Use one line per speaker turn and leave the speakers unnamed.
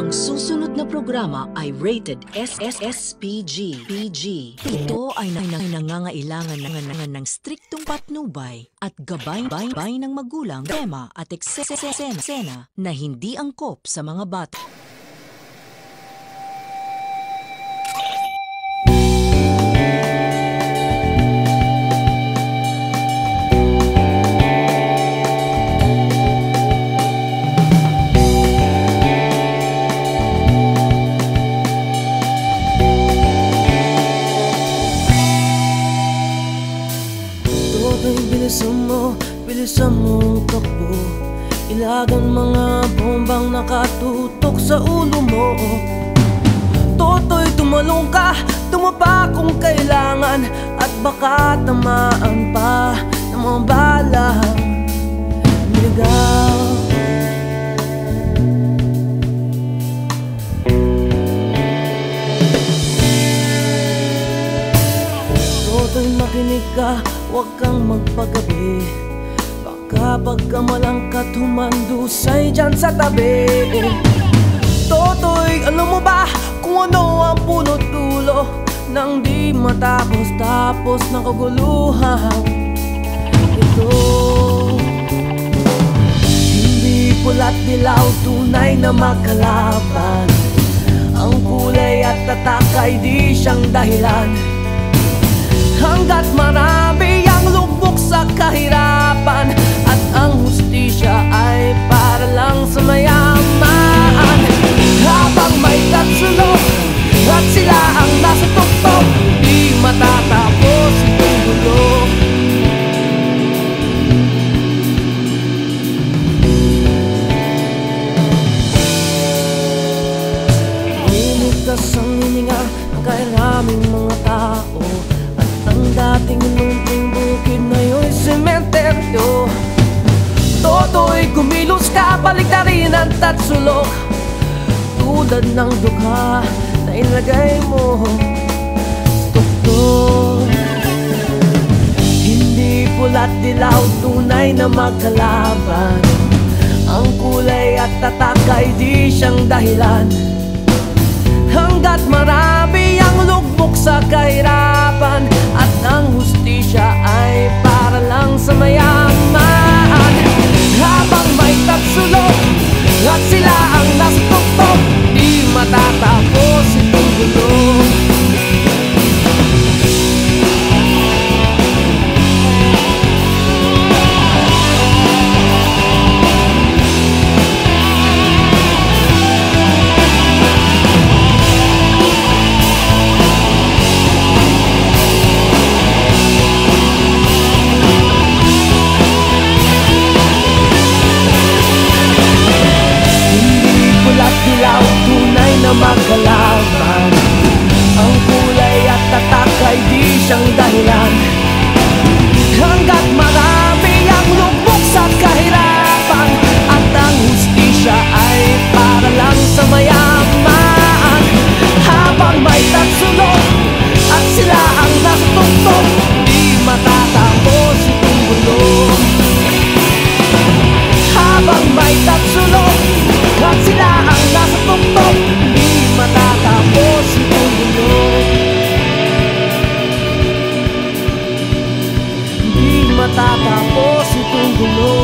Ang susunod na programa ay rated SSSPG. Ito ay nangangailangan ng striktong patnubay at gabay ng magulang, tema at eksena na hindi angkop sa mga bata.
Bilisan mong takbo, ilagan mga bombang nakatutok sa ulo mo. Toto'y tumalong ka, tumapa kung kailangan, at baka tamaan pa ng mga balang niligaw. Toto'y makinig ka, huwag kang magpagabi, kapag kamalangkat humandusay dyan sa tabi. Toto'y alam mo ba kung ano ang punot dulo nang di matapos ng kaguluhan ito? Hindi pula't dilaw, tunay na magkalaban. Ang kulay at tatak ay di siyang dahilan. Hanggat marami ang lubog sa kahirapan, at ang hustisya ay para lang sa mayaman. Habang may tatsulok at sila ang nasa tuktok, di matatapos itong gulo. Iniligtas ang hininga ng kairaming mga tao, at ang dating munting bukid na yun sementeryo. Toto'y kumilos ka, balik na rin ang tatsulok, tulad ng dukha na ilagay mo sa tuktok. Hindi pula't dilaw, tunay na magkalaban. Ang kulay at tatak ay di siyang dahilan. Hanggat marami ang lugmok sa kahirapan, at ang hustisya ay para lang sa mayaman. Habang may tatsulok at sila ang nasa tuktok, di matatapos itong gulo. Tunay na magkalaban. Ang kulay at tatak ay di siyang dahilan. Hanggat marami ang lubog sa kahirapan, at ang hustisya ay para lang sa mayaman. Habang may tatsulok at sila ang nasa tuktok, di matatapos itong gulo. Habang may tatsulok at sila ang nasa tuktok, di matatapos itong gulo. Di matatapos itong gulo.